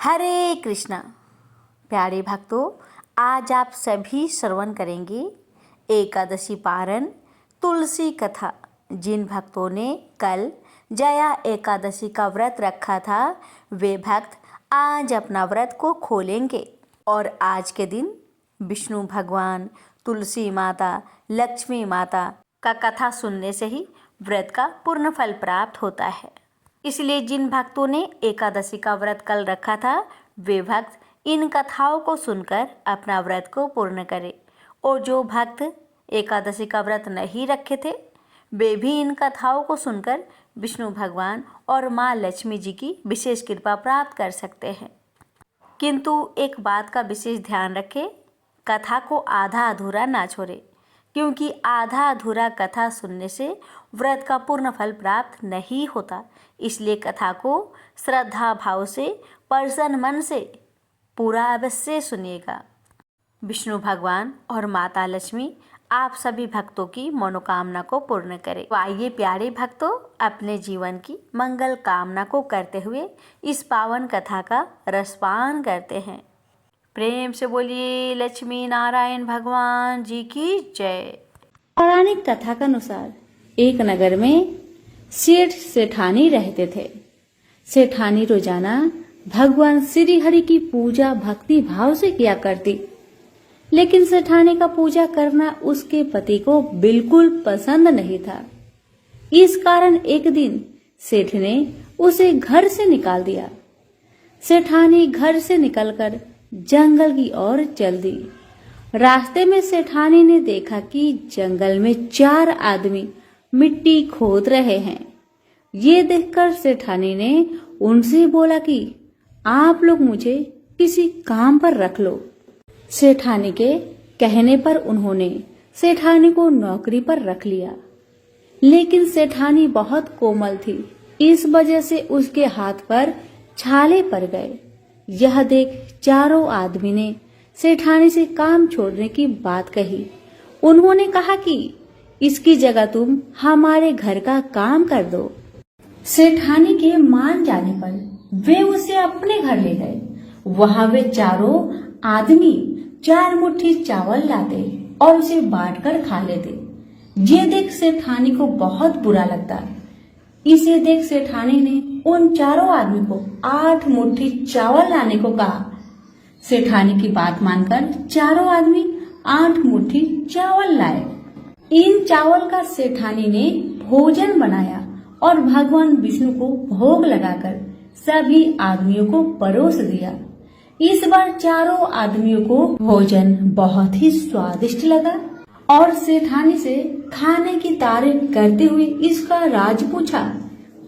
हरे कृष्णा। प्यारे भक्तों, आज आप सभी श्रवण करेंगे एकादशी पारण तुलसी कथा। जिन भक्तों ने कल जया एकादशी का व्रत रखा था वे भक्त आज अपना व्रत को खोलेंगे और आज के दिन विष्णु भगवान, तुलसी माता, लक्ष्मी माता का कथा सुनने से ही व्रत का पूर्ण फल प्राप्त होता है। इसलिए जिन भक्तों ने एकादशी का व्रत कल रखा था वे भक्त इन कथाओं को सुनकर अपना व्रत को पूर्ण करें, और जो भक्त एकादशी का व्रत नहीं रखे थे वे भी इन कथाओं को सुनकर विष्णु भगवान और माँ लक्ष्मी जी की विशेष कृपा प्राप्त कर सकते हैं। किंतु एक बात का विशेष ध्यान रखें, कथा को आधा अधूरा ना छोड़े, क्योंकि आधा अधूरा कथा सुनने से व्रत का पूर्ण फल प्राप्त नहीं होता। इसलिए कथा को श्रद्धा भाव से, प्रसन्न मन से पूरा अवश्य सुनिएगा। विष्णु भगवान और माता लक्ष्मी आप सभी भक्तों की मनोकामना को पूर्ण करें। तो आइए प्यारे भक्तों, अपने जीवन की मंगल कामना को करते हुए इस पावन कथा का रसपान करते हैं। प्रेम से बोलिए लक्ष्मी नारायण भगवान जी की जय। पौराणिक कथा के अनुसार एक नगर में सेठ सेठानी रहते थे। सेठानी रोजाना भगवान श्री हरि की पूजा भक्ति भाव से किया करती, लेकिन सेठानी का पूजा करना उसके पति को बिल्कुल पसंद नहीं था। इस कारण एक दिन सेठ ने उसे घर से निकाल दिया। सेठानी घर से निकलकर जंगल की ओर चल दी। रास्ते में सेठानी ने देखा कि जंगल में 4 आदमी मिट्टी खोद रहे हैं। ये देखकर सेठानी ने उनसे बोला कि आप लोग मुझे किसी काम पर रख लो। सेठानी के कहने पर उन्होंने सेठानी को नौकरी पर रख लिया, लेकिन सेठानी बहुत कोमल थी, इस वजह से उसके हाथ पर छाले पड़ गए। यह देख चारों आदमी ने सेठानी से काम छोड़ने की बात कही। उन्होंने कहा कि इसकी जगह तुम हमारे घर का काम कर दो। सेठानी के मान जाने पर वे उसे अपने घर ले गए। वहां वे चारों आदमी 4 मुट्ठी चावल लाते और उसे बांटकर खा लेते। ये देख सेठानी को बहुत बुरा लगता। इसे देख सेठानी ने उन चारों आदमी को 8 मुट्ठी चावल लाने को कहा। सेठानी की बात मानकर चारों आदमी 8 मुट्ठी चावल लाए। इन चावल का सेठानी ने भोजन बनाया और भगवान विष्णु को भोग लगाकर सभी आदमियों को परोस दिया। इस बार चारों आदमियों को भोजन बहुत ही स्वादिष्ट लगा और सेठानी से खाने की तारीफ करते हुए इसका राज पूछा।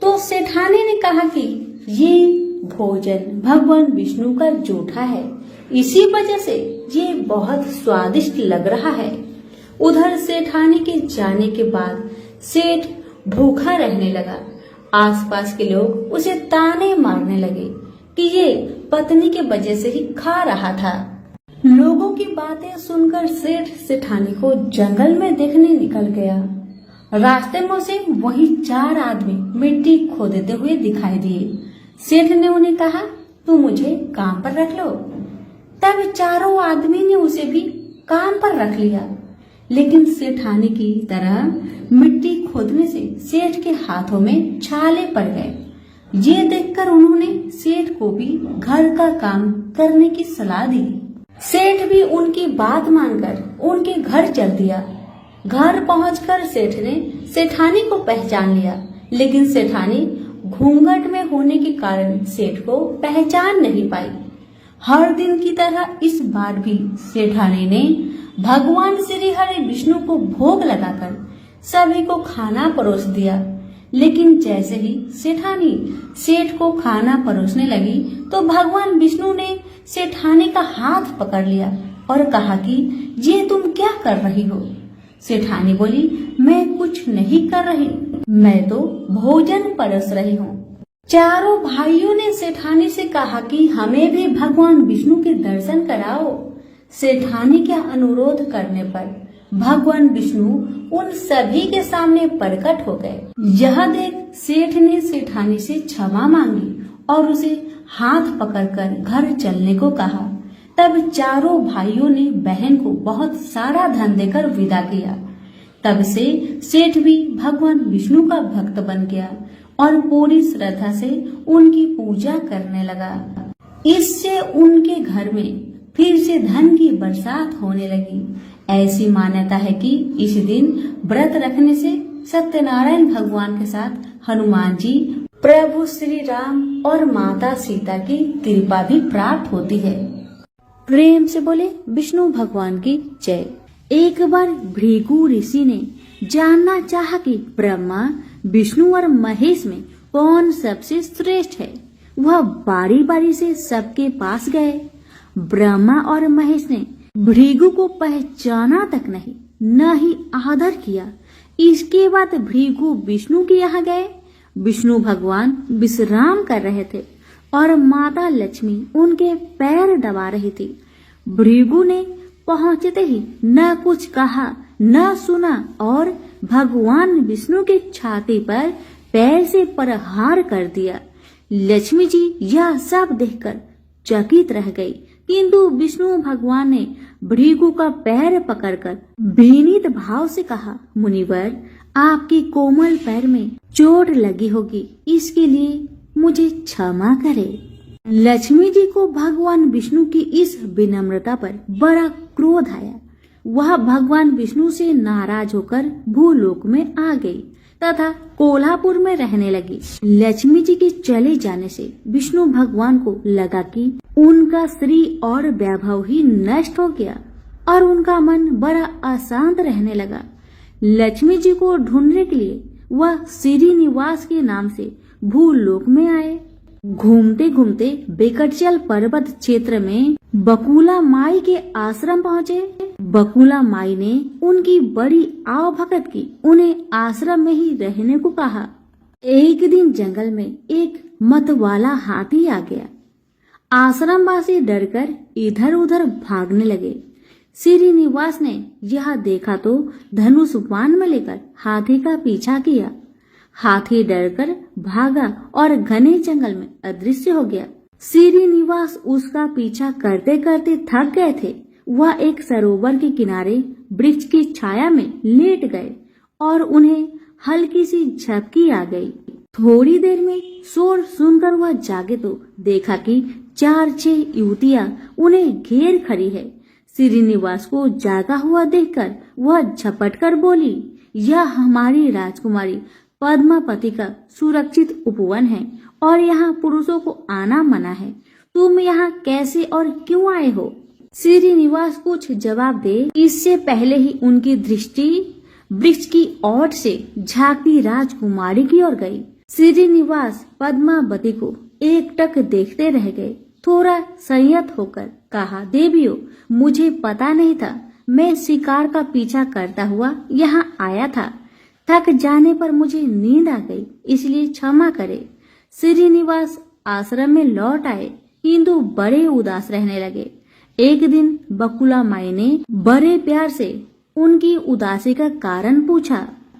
तो सेठानी ने कहा कि ये भोजन भगवान विष्णु का जूठा है, इसी वजह से ये बहुत स्वादिष्ट लग रहा है। उधर सेठानी के जाने के बाद सेठ भूखा रहने लगा। आसपास के लोग उसे ताने मारने लगे कि ये पत्नी के वजह से ही खा रहा था। लोगों की बातें सुनकर सेठ सेठानी को जंगल में देखने निकल गया। रास्ते में उसे वही 4 आदमी मिट्टी खोदते हुए दिखाई दिए। सेठ ने उन्हें कहा, तू मुझे काम पर रख लो। तब चारों आदमी ने उसे भी काम पर रख लिया, लेकिन सेठानी की तरह मिट्टी खोदने से सेठ के हाथों में छाले पड़ गए। ये देखकर उन्होंने सेठ को भी घर का काम करने की सलाह दी। सेठ भी उनकी बात मानकर उनके घर चल दिया। घर पहुंचकर सेठ ने सेठानी को पहचान लिया, लेकिन सेठानी घूंघट में होने के कारण सेठ को पहचान नहीं पाई। हर दिन की तरह इस बार भी सेठानी ने भगवान श्री हरि विष्णु को भोग लगाकर सभी को खाना परोस दिया। लेकिन जैसे ही सेठानी सेठ को खाना परोसने लगी तो भगवान विष्णु ने सेठानी का हाथ पकड़ लिया और कहा कि ये तुम क्या कर रही हो। सेठानी बोली, मैं कुछ नहीं कर रही, मैं तो भोजन परोस रही हूँ। चारों भाइयों ने सेठानी से कहा कि हमें भी भगवान विष्णु के दर्शन कराओ। सेठानी के अनुरोध करने पर भगवान विष्णु उन सभी के सामने प्रकट हो गए। यह देख सेठ ने सेठानी से क्षमा मांगी और उसे हाथ पकड़कर घर चलने को कहा। तब चारों भाइयों ने बहन को बहुत सारा धन देकर विदा किया। तब से सेठ भी भगवान विष्णु का भक्त बन गया और पूरी श्रद्धा से उनकी पूजा करने लगा। इससे उनके घर में फिर से धन की बरसात होने लगी। ऐसी मान्यता है कि इस दिन व्रत रखने से सत्यनारायण भगवान के साथ हनुमान जी, प्रभु श्री राम और माता सीता की कृपा भी प्राप्त होती है। प्रेम से बोले विष्णु भगवान की जय। एक बार भृगु ऋषि ने जानना चाहा कि ब्रह्मा, विष्णु और महेश में कौन सबसे श्रेष्ठ है। वह बारी बारी से सबके पास गए। ब्रह्मा और महेश ने भृगु को पहचाना तक नहीं, न ही आदर किया। इसके बाद भृगु विष्णु के यहाँ गए। विष्णु भगवान विश्राम कर रहे थे और माता लक्ष्मी उनके पैर दबा रही थी। भृगु ने पहुंचते ही न कुछ कहा न सुना और भगवान विष्णु की छाती पर पैर से प्रहार कर दिया। लक्ष्मी जी यह सब देखकर चकित रह गई, किंतु विष्णु भगवान ने भृगु का पैर पकड़कर विनीत भाव से कहा, मुनिवर, आपके कोमल पैर में चोट लगी होगी, इसके लिए मुझे क्षमा करें। लक्ष्मी जी को भगवान विष्णु की इस विनम्रता पर बड़ा क्रोध आया। वह भगवान विष्णु से नाराज होकर भूलोक में आ गई तथा कोल्हापुर में रहने लगी। लक्ष्मी जी के चले जाने से विष्णु भगवान को लगा कि उनका श्री और वैभव ही नष्ट हो गया और उनका मन बड़ा अशांत रहने लगा। लक्ष्मी जी को ढूंढने के लिए वह श्रीनिवास के नाम से भूलोक में आए। घूमते घूमते बेकटचल पर्वत क्षेत्र में बकुला माई के आश्रम पहुँचे। बकुला माई ने उनकी बड़ी आवभगत की, उन्हें आश्रम में ही रहने को कहा। एक दिन जंगल में एक मतवाला हाथी आ गया। आश्रमवासी डरकर इधर उधर भागने लगे। श्रीनिवास ने यह देखा तो धनुष बाण में लेकर हाथी का पीछा किया। हाथी डरकर भागा और घने जंगल में अदृश्य हो गया। श्रीनिवास उसका पीछा करते करते थक गए थे। वह एक सरोवर के किनारे वृक्ष की छाया में लेट गए और उन्हें हल्की सी झपकी आ गई। थोड़ी देर में शोर सुनकर वह जागे तो देखा कि 4-6 युवतियां उन्हें घेर खड़ी है। श्रीनिवास को जागा हुआ देखकर वह झपटकर बोली, यह हमारी राजकुमारी पद्मावती का सुरक्षित उपवन है और यहाँ पुरुषों को आना मना है। तुम यहाँ कैसे और क्यों आए हो? श्रीनिवास कुछ जवाब दे इससे पहले ही उनकी दृष्टि वृक्ष की ओर से झांकती राजकुमारी की ओर गई। श्रीनिवास पद्मावती को एकटक देखते रह गए। थोड़ा संयत होकर कहा, देवियों, मुझे पता नहीं था, मैं शिकार का पीछा करता हुआ यहाँ आया था। थक जाने पर मुझे नींद आ गई, इसलिए क्षमा करे। श्रीनिवास आश्रम में लौट आए, किंतु बड़े उदास रहने लगे। एक दिन बकुला माई ने बड़े प्यार से उनकी उदासी का कारण पूछा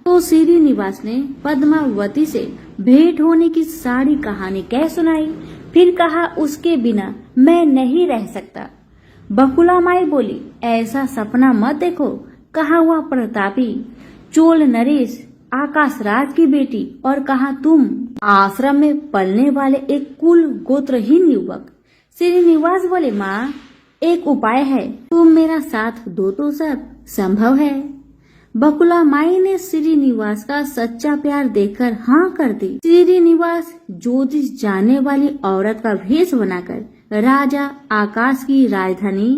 तो श्रीनिवास ने पद्मावती से भेंट होने की सारी कहानी कह सुनाई। फिर कहा, उसके बिना मैं नहीं रह सकता। बकुला माई बोली, ऐसा सपना मत देखो। कहा वह प्रतापी चोल नरेश आकाशराज की बेटी और कहा तुम आश्रम में पलने वाले एक कुल गोत्रहीन युवक। श्रीनिवास बोले, माँ, एक उपाय है, तुम मेरा साथ दो तो सब संभव है। बकुला माई ने श्रीनिवास का सच्चा प्यार देखकर हाँ कर दी। श्रीनिवास ज्योतिष जानने वाली औरत का भेष बनाकर राजा आकाश की राजधानी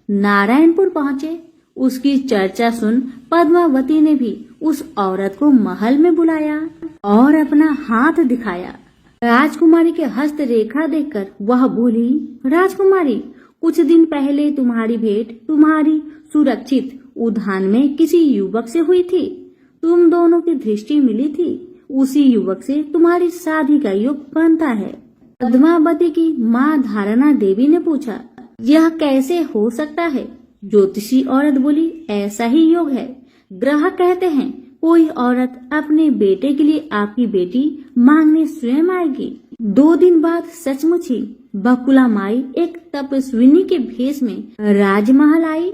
नारायणपुर पहुँचे। उसकी चर्चा सुन पद्मावती ने भी उस औरत को महल में बुलाया और अपना हाथ दिखाया। राजकुमारी के हस्त रेखा देखकर वह बोली, राजकुमारी, कुछ दिन पहले तुम्हारी भेंट तुम्हारी सुरक्षित उद्यान में किसी युवक से हुई थी। तुम दोनों की दृष्टि मिली थी। उसी युवक से तुम्हारी शादी का योग बनता है। पद्मावती की माँ धारणा देवी ने पूछा, यह कैसे हो सकता है? ज्योतिषी औरत बोली, ऐसा ही योग है। ग्रह कहते हैं कोई औरत अपने बेटे के लिए आपकी बेटी मांगने स्वयं आएगी। 2 दिन बाद सचमुच ही बकुला माई एक तपस्विनी के भेष में राजमहल आई।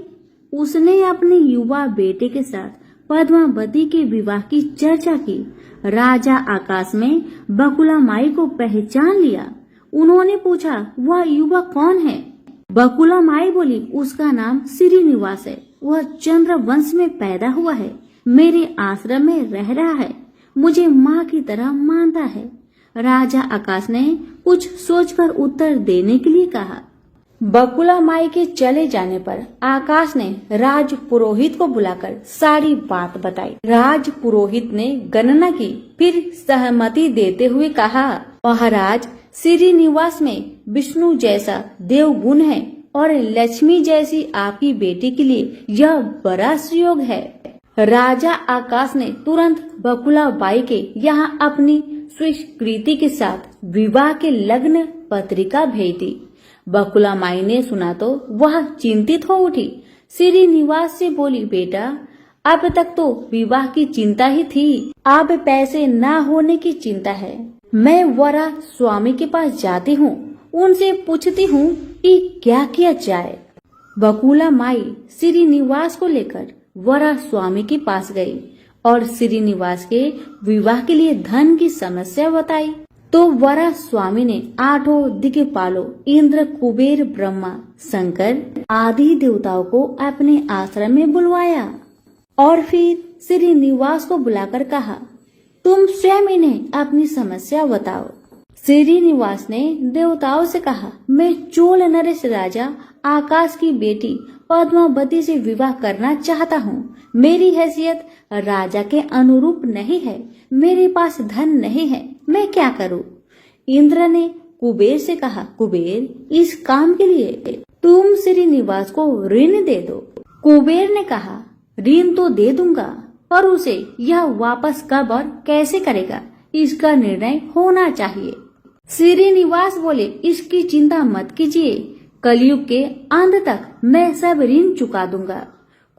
उसने अपने युवा बेटे के साथ पद्मावती के विवाह की चर्चा की। राजा आकाश में बकुला माई को पहचान लिया। उन्होंने पूछा, वह युवा कौन है? बकुला माई बोली, उसका नाम श्रीनिवास है। वह चंद्र वंश में पैदा हुआ है, मेरे आश्रम में रह रहा है, मुझे माँ की तरह मानता है। राजा आकाश ने कुछ सोचकर उत्तर देने के लिए कहा। बकुला माई के चले जाने पर आकाश ने राज पुरोहित को बुलाकर सारी बात बताई। राज पुरोहित ने गणना की, फिर सहमति देते हुए कहा, महाराज, श्रीनिवास में विष्णु जैसा देवगुण है और लक्ष्मी जैसी आपकी बेटी के लिए यह बड़ा सुयोग है। राजा आकाश ने तुरंत बकुला बाई के यहाँ अपनी स्वीकृति के साथ विवाह के लग्न पत्रिका भेज दी। बकुला माई ने सुना तो वह चिंतित हो उठी। श्रीनिवास से बोली, बेटा, अब तक तो विवाह की चिंता ही थी, अब पैसे न होने की चिंता है। मैं वरा स्वामी के पास जाती हूँ, उनसे पूछती हूँ कि क्या किया जाए। बकुला माई श्रीनिवास को लेकर वरा स्वामी के पास गई और श्रीनिवास के विवाह के लिए धन की समस्या बताई। तो वरा स्वामी ने 8 दिक्पालों इंद्र, कुबेर, ब्रह्मा, शंकर आदि देवताओं को अपने आश्रम में बुलवाया और फिर श्रीनिवास को बुलाकर कहा, तुम स्वयं इन्हें अपनी समस्या बताओ। श्रीनिवास ने देवताओं से कहा, मैं चोल नरेश राजा आकाश की बेटी पद्मावती से विवाह करना चाहता हूँ। मेरी हैसियत राजा के अनुरूप नहीं है, मेरे पास धन नहीं है, मैं क्या करूँ? इंद्र ने कुबेर से कहा, कुबेर, इस काम के लिए तुम श्रीनिवास को ऋण दे दो। कुबेर ने कहा, ऋण तो दे दूंगा, पर उसे यह वापस कब और कैसे करेगा, इसका निर्णय होना चाहिए। श्रीनिवास बोले, इसकी चिंता मत कीजिए, कलयुग के अंत तक मैं सब ऋण चुका दूंगा।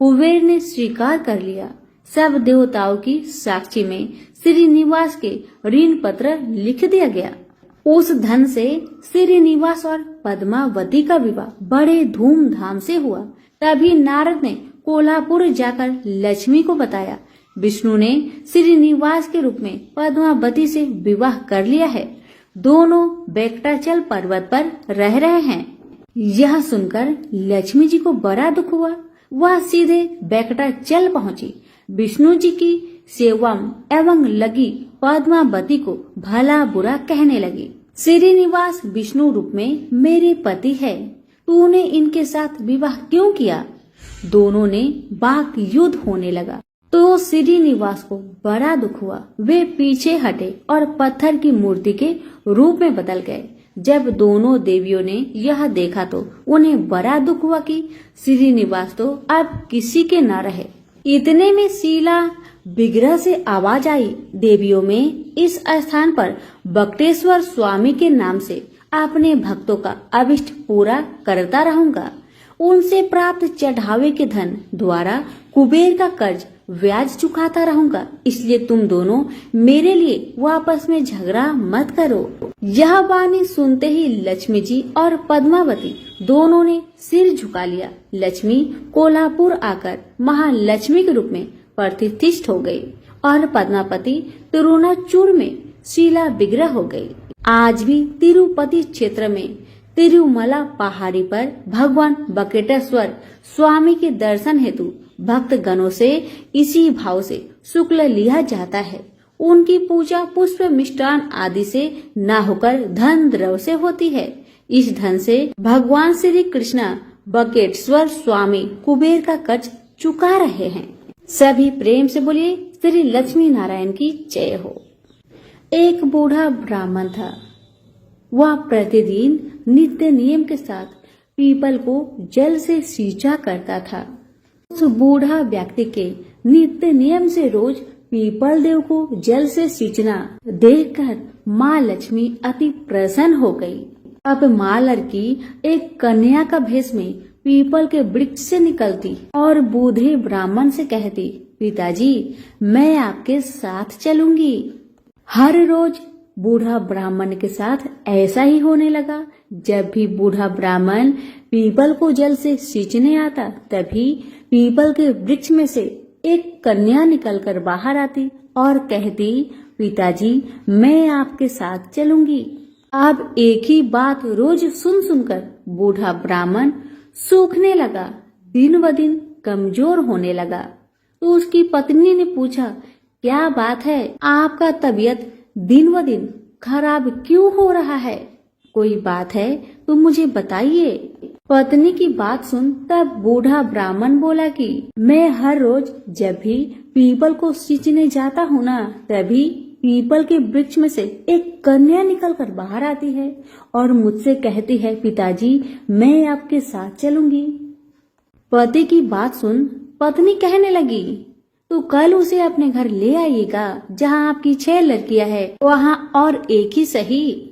कुबेर ने स्वीकार कर लिया। सब देवताओं की साक्षी में श्रीनिवास के ऋण पत्र लिख दिया गया। उस धन से श्रीनिवास और पद्मावती का विवाह बड़े धूमधाम से हुआ। तभी नारद ने कोल्हापुर जाकर लक्ष्मी को बताया, विष्णु ने श्रीनिवास के रूप में पद्मावती से विवाह कर लिया है, दोनों वेंकटाचल पर्वत पर रह रहे हैं। यह सुनकर लक्ष्मी जी को बड़ा दुख हुआ। वह सीधे वेंकटाचल पहुंची। विष्णु जी की सेवा एवं लगी पद्मावती को भला बुरा कहने लगी। श्रीनिवास विष्णु रूप में मेरे पति है, तूने इनके साथ विवाह क्यों किया? दोनों ने वाक युद्ध होने लगा तो श्रीनिवास को बड़ा दुख हुआ। वे पीछे हटे और पत्थर की मूर्ति के रूप में बदल गए। जब दोनों देवियों ने यह देखा तो उन्हें बड़ा दुख हुआ कि श्रीनिवास तो अब किसी के न रहे। इतने में शीला विग्रह से आवाज आई, देवियों में इस स्थान पर बक्टेश्वर स्वामी के नाम से अपने भक्तों का अभिष्ट पूरा करता रहूंगा। उनसे प्राप्त चढ़ावे के धन द्वारा कुबेर का कर्ज ब्याज चुकाता रहूंगा, इसलिए तुम दोनों मेरे लिए वापस में झगड़ा मत करो। यह वाणी सुनते ही लक्ष्मी जी और पद्मावती दोनों ने सिर झुका लिया। लक्ष्मी कोल्हापुर आकर महालक्ष्मी के रूप में प्रतिष्ठित हो गई और पद्मावती तिरुनाचूर में शीला विग्रह हो गई। आज भी तिरुपति क्षेत्र में तिरुमला पहाड़ी पर भगवान बकेटेश्वर स्वामी के दर्शन हेतु भक्त गणों से इसी भाव से शुक्ल लिया जाता है। उनकी पूजा पुष्प मिष्टान आदि से न होकर धन द्रव्य से होती है। इस धन से भगवान श्री कृष्ण बकेटेश्वर स्वामी कुबेर का कर्ज चुका रहे हैं। सभी प्रेम से बोलिए श्री लक्ष्मी नारायण की जय हो। एक बूढ़ा ब्राह्मण था। वह प्रतिदिन नित्य नियम के साथ पीपल को जल से सींचा करता था। उस बूढ़ा व्यक्ति के नित्य नियम से रोज पीपल देव को जल से सींचना देखकर माँ लक्ष्मी अति प्रसन्न हो गई। अब माँ लड़की एक कन्या का भेष में पीपल के वृक्ष से निकलती और बूढ़े ब्राह्मण से कहती, पिताजी मैं आपके साथ चलूंगी। हर रोज बूढ़ा ब्राह्मण के साथ ऐसा ही होने लगा। जब भी बूढ़ा ब्राह्मण पीपल को जल से सींचने आता, तभी पीपल के वृक्ष में से एक कन्या निकलकर बाहर आती और कहती, पिताजी मैं आपके साथ चलूंगी। अब एक ही बात रोज सुन सुनकर बूढ़ा ब्राह्मण सूखने लगा, दिन ब दिन कमजोर होने लगा। तो उसकी पत्नी ने पूछा, क्या बात है, आपका तबीयत दिन ब दिन खराब क्यों हो रहा है? कोई बात है तो मुझे बताइए। पत्नी की बात सुन तब बूढ़ा ब्राह्मण बोला कि मैं हर रोज जब भी पीपल को सींचने जाता हूँ ना, तभी पीपल के वृक्ष में से एक कन्या निकलकर बाहर आती है और मुझसे कहती है, पिताजी मैं आपके साथ चलूंगी। पति की बात सुन पत्नी कहने लगी, तो कल उसे अपने घर ले आइएगा, जहाँ आपकी 6 लड़कियां हैं वहाँ और एक ही सही।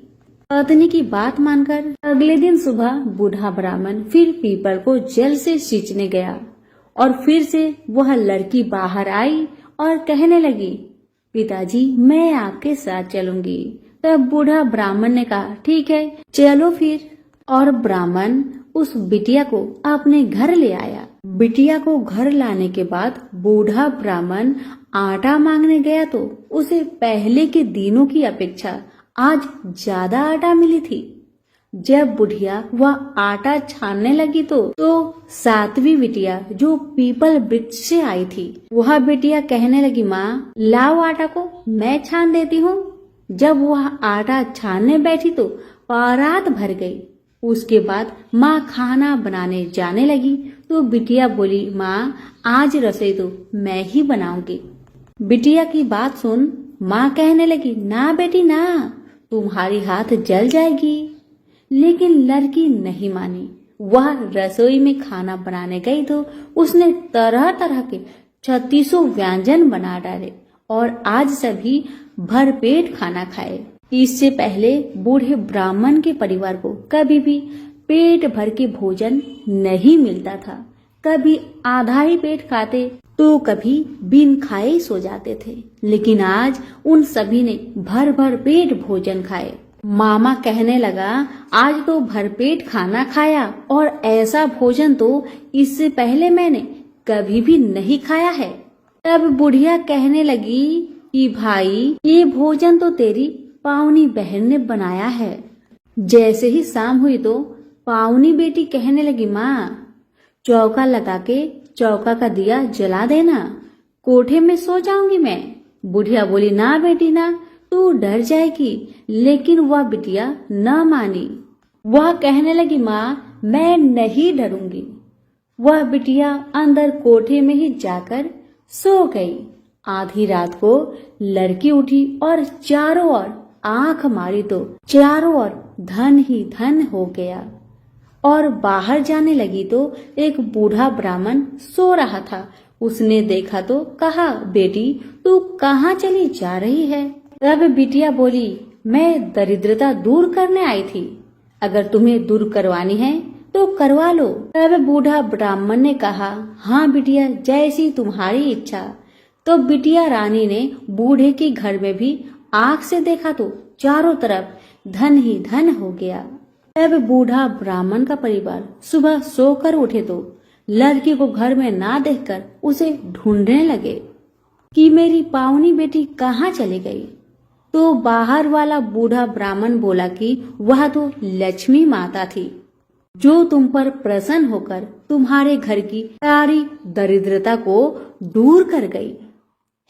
पत्नी की बात मानकर अगले दिन सुबह बूढ़ा ब्राह्मण फिर पीपल को जल से सींचने गया और फिर से वह लड़की बाहर आई और कहने लगी, पिताजी मैं आपके साथ चलूंगी। तब बूढ़ा ब्राह्मण ने कहा, ठीक है चलो फिर। और ब्राह्मण उस बिटिया को अपने घर ले आया। बिटिया को घर लाने के बाद बूढ़ा ब्राह्मण आटा मांगने गया तो उसे पहले के दिनों की अपेक्षा आज ज्यादा आटा मिली थी। जब बुढ़िया वह आटा छानने लगी तो सातवीं बिटिया जो पीपल वृक्ष से आई थी, वह बिटिया कहने लगी, माँ लाओ आटा को मैं छान देती हूँ। जब वह आटा छानने बैठी तो परात भर गई। उसके बाद माँ खाना बनाने जाने लगी तो बिटिया बोली, माँ आज रसोई तो मैं ही बनाऊंगी। बिटिया की बात सुन माँ कहने लगी, ना बेटी ना, तुम्हारी हाथ जल जाएगी। लेकिन लड़की नहीं मानी। वह रसोई में खाना बनाने गई तो उसने तरह तरह के 36 व्यंजन बना डाले और आज सभी भरपेट खाना खाए। इससे पहले बूढ़े ब्राह्मण के परिवार को कभी भी पेट भर के भोजन नहीं मिलता था। कभी आधा ही पेट खाते तो कभी बिन खाए सो जाते थे। लेकिन आज उन सभी ने भर भर पेट भोजन खाए। मामा कहने लगा, आज तो भरपेट खाना खाया और ऐसा भोजन तो इससे पहले मैंने कभी भी नहीं खाया है। तब बुढ़िया कहने लगी कि भाई ये भोजन तो तेरी पावनी बहन ने बनाया है। जैसे ही शाम हुई तो पावनी बेटी कहने लगी, माँ चौका लगा के चौका का दिया जला देना, कोठे में सो जाऊंगी मैं। बुढ़िया बोली, ना बेटी ना, तू डर जाएगी। लेकिन वह बिटिया न मानी। वह कहने लगी, माँ मैं नहीं डरूंगी। वह बिटिया अंदर कोठे में ही जाकर सो गई। आधी रात को लड़की उठी और चारों ओर आंख मारी तो चारों ओर धन ही धन हो गया। और बाहर जाने लगी तो एक बूढ़ा ब्राह्मण सो रहा था। उसने देखा तो कहा, बेटी तू कहाँ चली जा रही है? तब बिटिया बोली, मैं दरिद्रता दूर करने आई थी, अगर तुम्हें दूर करवानी है तो करवा लो। तब बूढ़ा ब्राह्मण ने कहा, हाँ बिटिया जैसी तुम्हारी इच्छा। तो बिटिया रानी ने बूढ़े के घर में भी आंख से देखा तो चारों तरफ धन ही धन हो गया। तब बूढ़ा ब्राह्मण का परिवार सुबह सोकर उठे तो लड़की को घर में ना देखकर उसे ढूंढने लगे कि मेरी पावनी बेटी कहाँ चली गई। तो बाहर वाला बूढ़ा ब्राह्मण बोला कि वह तो लक्ष्मी माता थी, जो तुम पर प्रसन्न होकर तुम्हारे घर की सारी दरिद्रता को दूर कर गई।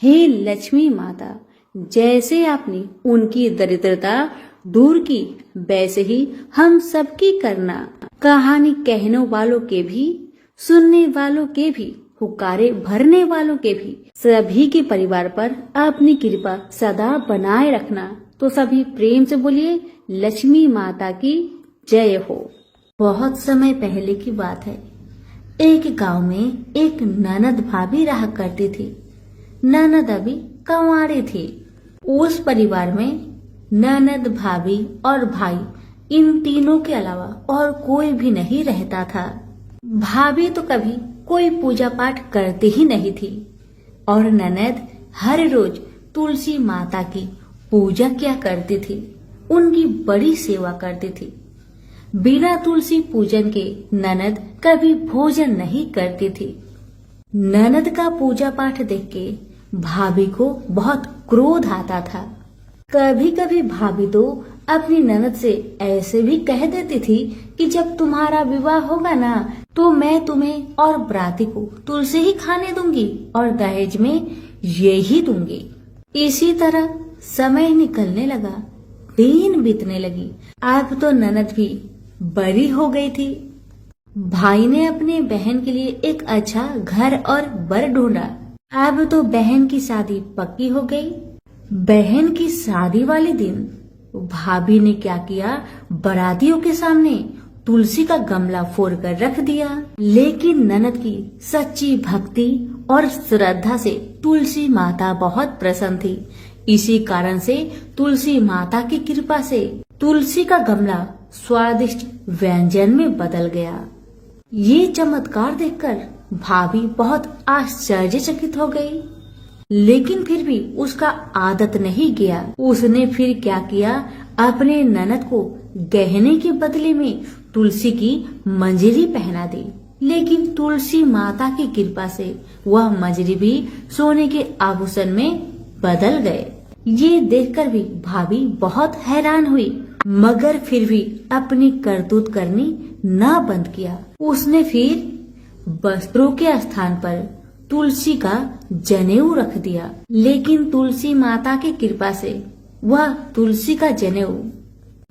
हे लक्ष्मी माता, जैसे आपने उनकी दरिद्रता दूर की, वैसे ही हम सबकी करना। कहानी कहने वालों के भी, सुनने वालों के भी, हुक्कारे भरने वालों के भी, सभी के परिवार पर अपनी कृपा सदा बनाए रखना। तो सभी प्रेम से बोलिए, लक्ष्मी माता की जय हो। बहुत समय पहले की बात है। एक गांव में एक ननद भाभी रहा करती थी। ननद अभी कंवारी थी। उस परिवार में ननद, भाभी और भाई, इन तीनों के अलावा और कोई भी नहीं रहता था। भाभी तो कभी कोई पूजा पाठ करती ही नहीं थी और ननद हर रोज तुलसी माता की पूजा किया करती थी, उनकी बड़ी सेवा करती थी। बिना तुलसी पूजन के ननद कभी भोजन नहीं करती थी। ननद का पूजा पाठ देख के भाभी को बहुत क्रोध आता था। कभी कभी भाभी तो अपनी ननद से ऐसे भी कह देती थी कि जब तुम्हारा विवाह होगा ना, तो मैं तुम्हें और बराती को तुलसी ही खाने दूंगी और दहेज में ये ही दूंगी। इसी तरह समय निकलने लगा, दिन बीतने लगी। अब तो ननद भी बड़ी हो गई थी। भाई ने अपने बहन के लिए एक अच्छा घर और बर ढूंढा। अब तो बहन की शादी पक्की हो गई। बहन की शादी वाले दिन भाभी ने क्या किया, बारातियों के सामने तुलसी का गमला फोड़ कर रख दिया। लेकिन ननद की सच्ची भक्ति और श्रद्धा से तुलसी माता बहुत प्रसन्न थी। इसी कारण से तुलसी माता की कृपा से तुलसी का गमला स्वादिष्ट व्यंजन में बदल गया। ये चमत्कार देखकर भाभी बहुत आश्चर्यचकित हो गई, लेकिन फिर भी उसका आदत नहीं गया। उसने फिर क्या किया, अपने ननद को गहने के बदले में तुलसी की मंजरी पहना दी। लेकिन तुलसी माता की कृपा से वह मंजरी भी सोने के आभूषण में बदल गए। ये देखकर भी भाभी बहुत हैरान हुई, मगर फिर भी अपनी करतूत करनी न बंद किया। उसने फिर वस्त्रों के स्थान पर तुलसी का जनेऊ रख दिया। लेकिन तुलसी माता की कृपा से वह तुलसी का जनेऊ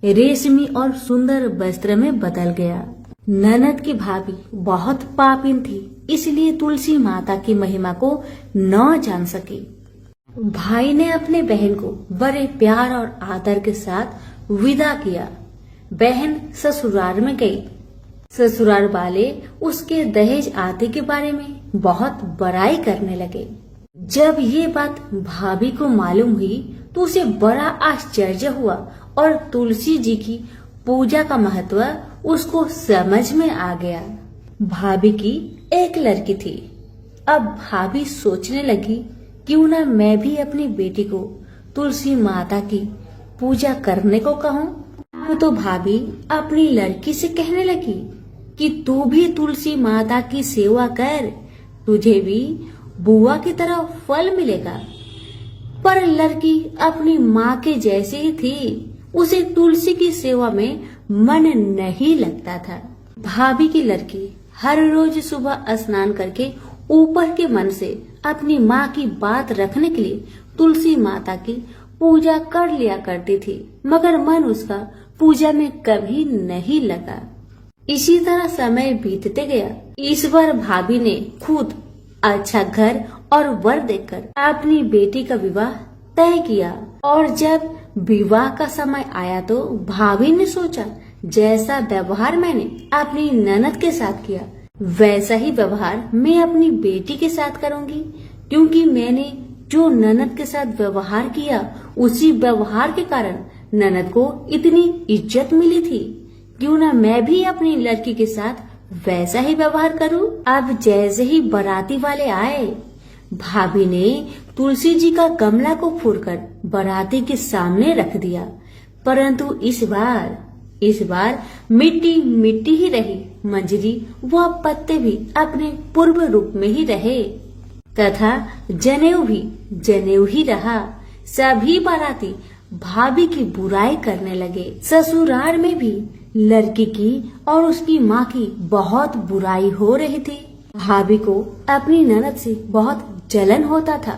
रेशमी और सुंदर वस्त्र में बदल गया। ननद की भाभी बहुत पापिन थी, इसलिए तुलसी माता की महिमा को न जान सकी। भाई ने अपने बहन को बड़े प्यार और आदर के साथ विदा किया। बहन ससुराल में गई। ससुराल वाले उसके दहेज आदि के बारे में बहुत बड़ाई करने लगे। जब ये बात भाभी को मालूम हुई तो उसे बड़ा आश्चर्य हुआ और तुलसी जी की पूजा का महत्व उसको समझ में आ गया। भाभी की एक लड़की थी। अब भाभी सोचने लगी, क्यों ना मैं भी अपनी बेटी को तुलसी माता की पूजा करने को कहूँ। तो भाभी अपनी लड़की से कहने लगी कि तू भी तुलसी माता की सेवा कर, तुझे भी बुआ की तरह फल मिलेगा। पर लड़की अपनी माँ के जैसी ही थी, उसे तुलसी की सेवा में मन नहीं लगता था। भाभी की लड़की हर रोज सुबह स्नान करके ऊपर के मन से अपनी माँ की बात रखने के लिए तुलसी माता की पूजा कर लिया करती थी, मगर मन उसका पूजा में कभी नहीं लगा। इसी तरह समय बीतते गया। इस बार भाभी ने खुद अच्छा घर और वर देखकर अपनी बेटी का विवाह तय किया। और जब विवाह का समय आया तो भाभी ने सोचा, जैसा व्यवहार मैंने अपनी ननद के साथ किया वैसा ही व्यवहार मैं अपनी बेटी के साथ करूंगी, क्योंकि मैंने जो ननद के साथ व्यवहार किया उसी व्यवहार के कारण ननद को इतनी इज्जत मिली थी। क्यों ना मैं भी अपनी लड़की के साथ वैसा ही व्यवहार करूं। अब जैसे ही बाराती वाले आए, भाभी ने तुलसी जी का गमला को फोड़कर बाराती के सामने रख दिया, परंतु इस बार मिट्टी मिट्टी ही रही। मंजरी व पत्ते भी अपने पूर्व रूप में ही रहे तथा जनेऊ भी जनेऊ ही रहा। सभी बाराती भाभी की बुराई करने लगे। ससुराल में भी लड़की की और उसकी माँ की बहुत बुराई हो रही थी। भाभी को अपनी ननद से बहुत जलन होता था।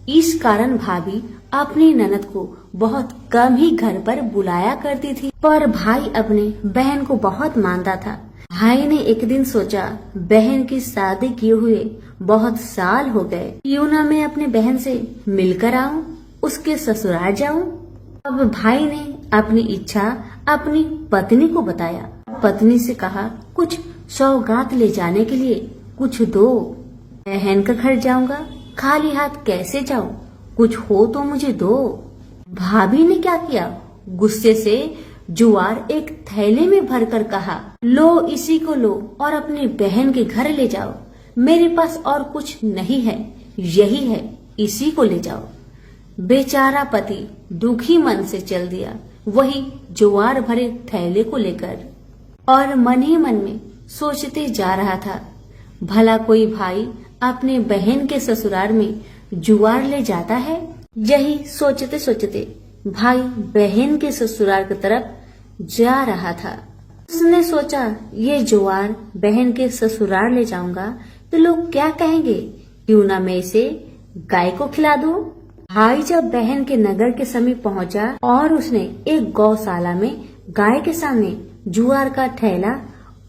इस कारण भाभी अपनी ननद को बहुत कम ही घर पर बुलाया करती थी। पर भाई अपने बहन को बहुत मानता था। भाई ने एक दिन सोचा, बहन की शादी किए हुए बहुत साल हो गए, क्यों ना मैं अपने बहन से मिलकर आऊं, उसके ससुराल जाऊं। अब भाई ने अपनी इच्छा अपनी पत्नी को बताया। पत्नी से कहा, कुछ सौगात ले जाने के लिए कुछ दो। बहन का घर जाऊंगा, खाली हाथ कैसे जाऊं, कुछ हो तो मुझे दो। भाभी ने क्या किया, गुस्से से जुआर एक थैले में भरकर कहा, लो इसी को लो और अपनी बहन के घर ले जाओ। मेरे पास और कुछ नहीं है, यही है, इसी को ले जाओ। बेचारा पति दुखी मन से चल दिया वही ज्वार भरे थैले को लेकर, और मन ही मन में सोचते जा रहा था, भला कोई भाई अपने बहन के ससुराल में जुआर ले जाता है। यही सोचते सोचते भाई बहन के ससुराल की तरफ जा रहा था। उसने सोचा, ये ज्वार बहन के ससुराल ले जाऊंगा तो लोग क्या कहेंगे, क्यों ना मैं इसे गाय को खिला दूं। भाई जब बहन के नगर के समीप पहुंचा और उसने एक गौशाला में गाय के सामने जुआर का थैला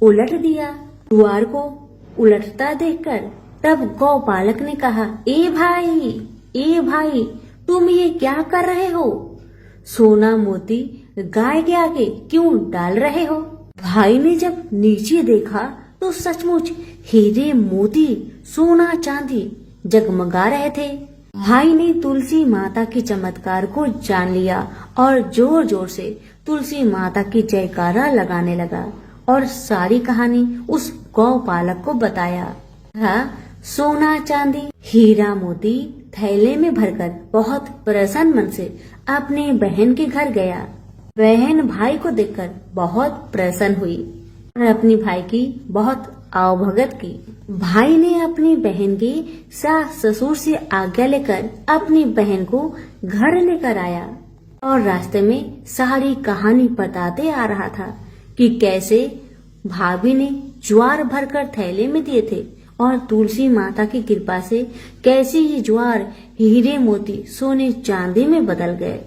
उलट दिया। जुआर को उलटता देखकर तब गौपालक ने कहा, ए भाई तुम ये क्या कर रहे हो, सोना मोती गाय के आगे क्यों डाल रहे हो। भाई ने जब नीचे देखा तो सचमुच हीरे मोती सोना चांदी जगमगा रहे थे। भाई ने तुलसी माता के चमत्कार को जान लिया और जोर जोर से तुलसी माता की जयकारा लगाने लगा और सारी कहानी उस गौपालक को बताया। सोना चांदी हीरा मोती थैले में भरकर बहुत प्रसन्न मन से अपने बहन के घर गया। बहन भाई को देखकर बहुत प्रसन्न हुई और अपनी भाई की बहुत आवभगत की। भाई ने अपनी बहन की सास ससुर से आज्ञा लेकर अपनी बहन को घर लेकर आया और रास्ते में सारी कहानी बताते आ रहा था कि कैसे भाभी ने ज्वार भरकर थैले में दिए थे और तुलसी माता की कृपा से कैसे ये ज्वार हीरे मोती सोने चांदी में बदल गए।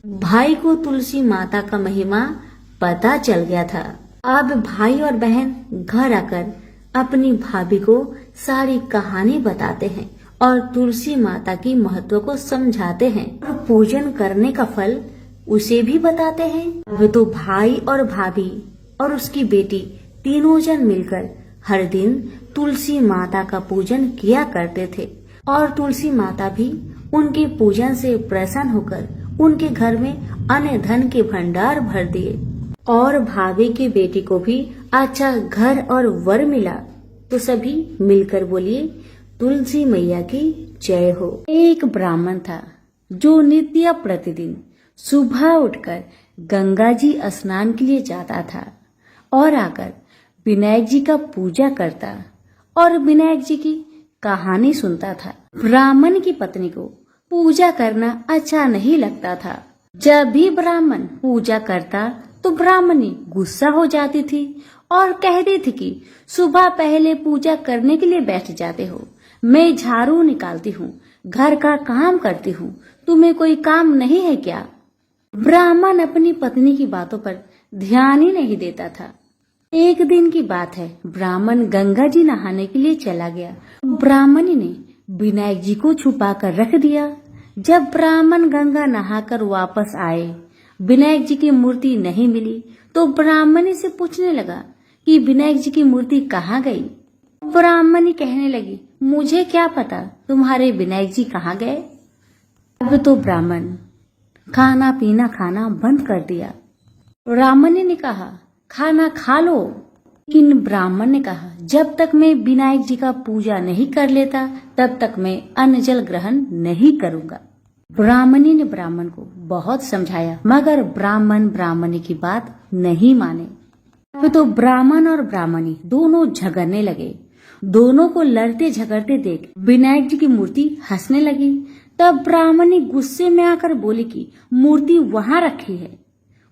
भाई को तुलसी माता का महिमा पता चल गया था। अब भाई और बहन घर आकर अपनी भाभी को सारी कहानी बताते हैं और तुलसी माता की महत्व को समझाते हैं और पूजन करने का फल उसे भी बताते हैं। अब तो भाई और भाभी और उसकी बेटी तीनों जन मिलकर हर दिन तुलसी माता का पूजन किया करते थे और तुलसी माता भी उनके पूजन से प्रसन्न होकर उनके घर में अन्न धन के भंडार भर दिए और भाभी की बेटी को भी अच्छा घर और वर मिला। तो सभी मिलकर बोलिए, तुलसी मैया की जय हो। एक ब्राह्मण था जो नित्य प्रतिदिन सुबह उठकर गंगा जी स्नान के लिए जाता था और आकर विनायक जी का पूजा करता और विनायक जी की कहानी सुनता था। ब्राह्मण की पत्नी को पूजा करना अच्छा नहीं लगता था। जब भी ब्राह्मण पूजा करता तो ब्राह्मणी गुस्सा हो जाती थी और कहती थी कि सुबह पहले पूजा करने के लिए बैठ जाते हो, मैं झाड़ू निकालती हूँ, घर का काम करती हूँ, तुम्हें कोई काम नहीं है क्या। ब्राह्मण अपनी पत्नी की बातों पर ध्यान ही नहीं देता था। एक दिन की बात है, ब्राह्मण गंगा जी नहाने के लिए चला गया। ब्राह्मणी ने विनायक जी को छुपा कर रख दिया। जब ब्राह्मण गंगा नहाकर वापस आए, विनायक जी की मूर्ति नहीं मिली तो ब्राह्मणी से पूछने लगा कि विनायक जी की मूर्ति कहाँ गई। ब्राह्मणी कहने लगी, मुझे क्या पता तुम्हारे विनायक जी कहाँ गए। अब तो ब्राह्मण खाना पीना खाना बंद कर दिया। ब्राह्मणी ने कहा, खाना खा लो, लेकिन ब्राह्मण ने कहा, जब तक मैं विनायक जी का पूजा नहीं कर लेता तब तक मैं अन्न जल ग्रहण नहीं करूंगा। ब्राह्मणी ने ब्राह्मण को बहुत समझाया मगर ब्राह्मण ब्राह्मणी की बात नहीं माने। अब तो ब्राह्मण और ब्राह्मणी दोनों झगड़ने लगे। दोनों को लड़ते झगड़ते देख विनायक जी की मूर्ति हंसने लगी। तब ब्राह्मणी गुस्से में आकर बोली कि मूर्ति वहां रखी है।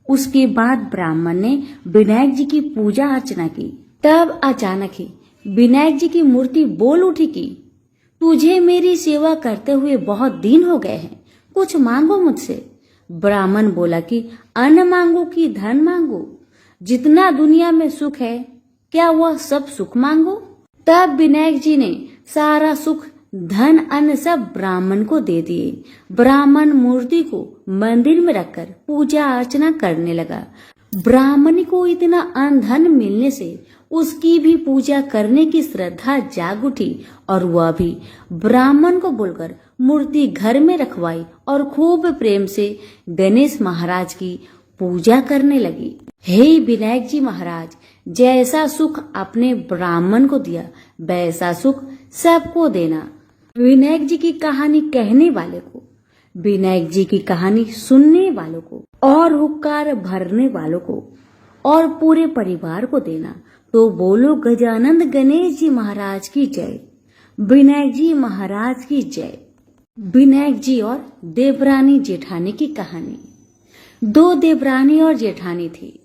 उसके बाद ब्राह्मण ने विनायक जी की पूजा अर्चना की। तब अचानक ही विनायक जी की मूर्ति बोल उठी कि तुझे मेरी सेवा करते हुए बहुत दिन हो गए हैं, कुछ मांगो मुझसे। ब्राह्मण बोला कि अन्न मांगो कि धन मांगो, जितना दुनिया में सुख है क्या वह सब सुख मांगो। तब विनायक जी ने सारा सुख धन अन्न सब ब्राह्मण को दे दिए। ब्राह्मण मूर्ति को मंदिर में रखकर पूजा अर्चना करने लगा। ब्राह्मण को इतना अन्न धन मिलने से उसकी भी पूजा करने की श्रद्धा जाग उठी और वह भी ब्राह्मण को बोलकर मूर्ति घर में रखवाई और खूब प्रेम से गणेश महाराज की पूजा करने लगी। हे विनायक जी महाराज, जैसा सुख अपने ब्राह्मण को दिया वैसा सुख सबको देना। विनायक जी की कहानी कहने वाले को विनायक जी की कहानी सुनने वालों को और हुक्कार भरने वालों को और पूरे परिवार को देना। तो बोलो गजानंद गणेश जी महाराज की जय, विनायक जी महाराज की जय। विनायक जी और देवरानी जेठानी की कहानी। दो देवरानी और जेठानी थी।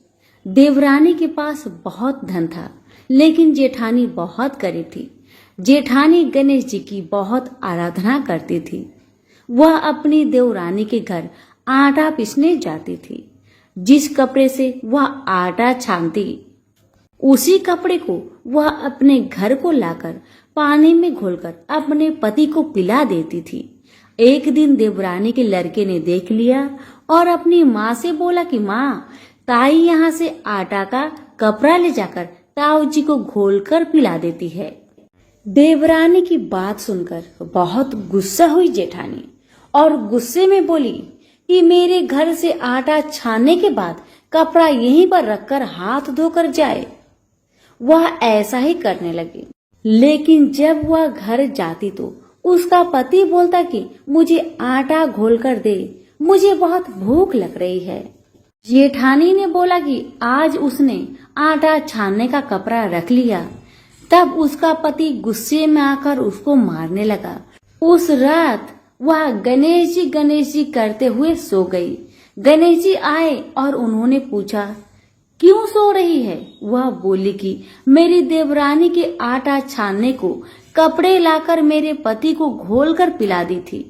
देवरानी के पास बहुत धन था, लेकिन जेठानी बहुत गरीब थी। जेठानी गणेश जी की बहुत आराधना करती थी। वह अपनी देवरानी के घर आटा पीसने जाती थी। जिस कपड़े से वह आटा छानती, उसी कपड़े को वह अपने घर को लाकर पानी में घोलकर अपने पति को पिला देती थी। एक दिन देवरानी के लड़के ने देख लिया और अपनी माँ से बोला कि माँ, ताई यहाँ से आटा का कपड़ा ले जाकर ताऊ जी को घोलकर पिला देती है। देवरानी की बात सुनकर बहुत गुस्सा हुई जेठानी और गुस्से में बोली कि मेरे घर से आटा छानने के बाद कपड़ा यहीं पर रखकर हाथ धोकर जाए। वह ऐसा ही करने लगी, लेकिन जब वह घर जाती तो उसका पति बोलता कि मुझे आटा घोलकर दे, मुझे बहुत भूख लग रही है। जेठानी ने बोला कि आज उसने आटा छानने का कपड़ा रख लिया। तब उसका पति गुस्से में आकर उसको मारने लगा। उस रात वह गणेश जी करते हुए सो गई। गणेश जी आए और उन्होंने पूछा, क्यों सो रही है? वह बोली कि मेरी देवरानी के आटा छानने को कपड़े लाकर मेरे पति को घोलकर पिला दी थी।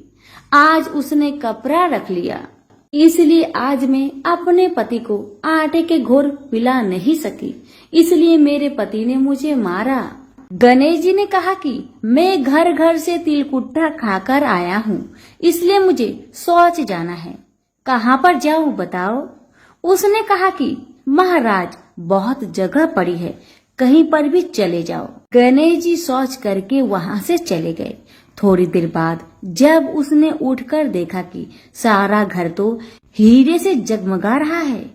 आज उसने कपड़ा रख लिया, इसलिए आज मैं अपने पति को आटे के घोल पिला नहीं सकी, इसलिए मेरे पति ने मुझे मारा। गणेश जी ने कहा कि मैं घर घर से तिलकुट्टा खाकर आया हूँ, इसलिए मुझे शौच जाना है। कहाँ पर जाऊँ बताओ? उसने कहा कि महाराज, बहुत जगह पड़ी है, कहीं पर भी चले जाओ। गणेश जी शौच करके वहां से चले गए। थोड़ी देर बाद जब उसने उठकर देखा कि सारा घर तो हीरे से जगमगा रहा है,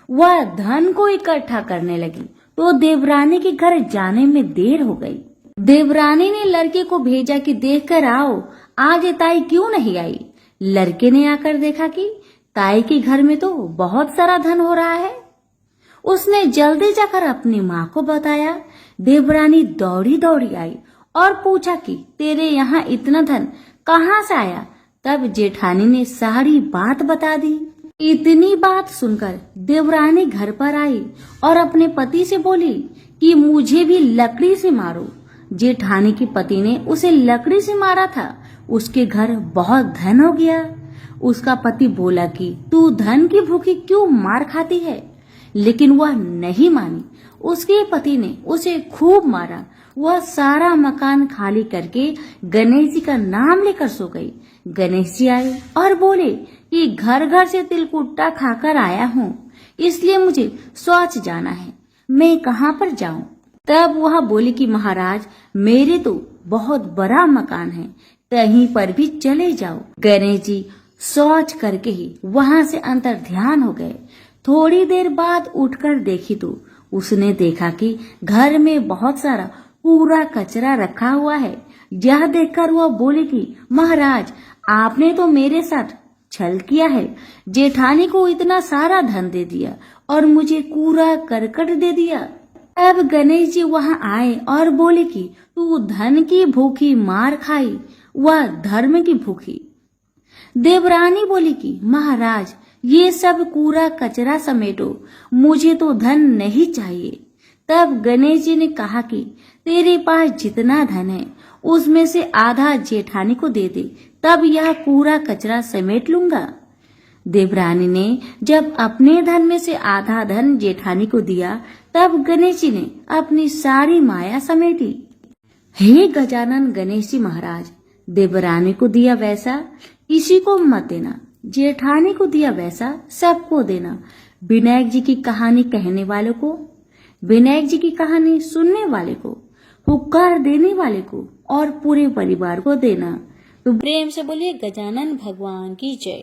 वह धन को इकट्ठा करने लगी तो देवरानी के घर जाने में देर हो गई। देवरानी ने लड़के को भेजा कि देख कर आओ, आज ताई क्यों नहीं आई। लड़के ने आकर देखा कि ताई के घर में तो बहुत सारा धन हो रहा है। उसने जल्दी जाकर अपनी माँ को बताया। देवरानी दौड़ी दौड़ी आई और पूछा कि तेरे यहाँ इतना धन कहाँ से आया। तब जेठानी ने सारी बात बता दी। इतनी बात सुनकर देवरानी घर पर आई और अपने पति से बोली कि मुझे भी लकड़ी से मारो। जेठानी के पति ने उसे लकड़ी से मारा था। उसके घर बहुत धन हो गया। उसका पति बोला कि तू धन की भूखी क्यों मार खाती है, लेकिन वह नहीं मानी। उसके पति ने उसे खूब मारा। वह सारा मकान खाली करके गणेश जी का नाम लेकर सो गई। गणेश जी आए और बोले कि घर घर से तिलकुट्टा खाकर आया हूँ, इसलिए मुझे शौच जाना है, मैं कहाँ पर जाऊँ। तब वह बोली कि महाराज, मेरे तो बहुत बड़ा मकान है, कहीं पर भी चले जाओ। गणेश जी शौच करके ही वहां से अंतर ध्यान हो गए। थोड़ी देर बाद उठकर देखी तो उसने देखा कि घर में बहुत सारा पूरा कचरा रखा हुआ है। यह देखकर वह बोली कि महाराज, आपने तो मेरे साथ छल किया है। जेठानी को इतना सारा धन दे दिया और मुझे कूड़ा करकट दे दिया। अब गणेश जी वहां आए और बोले कि तू धन की भूखी मार खाई, वह धर्म की भूखी। देवरानी बोली कि महाराज, ये सब कूड़ा कचरा समेटो, मुझे तो धन नहीं चाहिए। तब गणेश जी ने कहा कि तेरे पास जितना धन है उसमें से आधा जेठानी को दे दे, तब यह कूड़ा कचरा समेट लूंगा। देवरानी ने जब अपने धन में से आधा धन जेठानी को दिया, तब गणेश जी ने अपनी सारी माया समेटी। हे गजानन गणेश जी महाराज, देवरानी को दिया वैसा किसी को मत देना, जेठानी को दिया वैसा सबको देना। विनायक जी की कहानी कहने वालों को, विनायक जी की कहानी सुनने वाले को, हुक्कार देने वाले को और पूरे परिवार को देना। तो प्रेम से बोलिए गजानन भगवान की जय।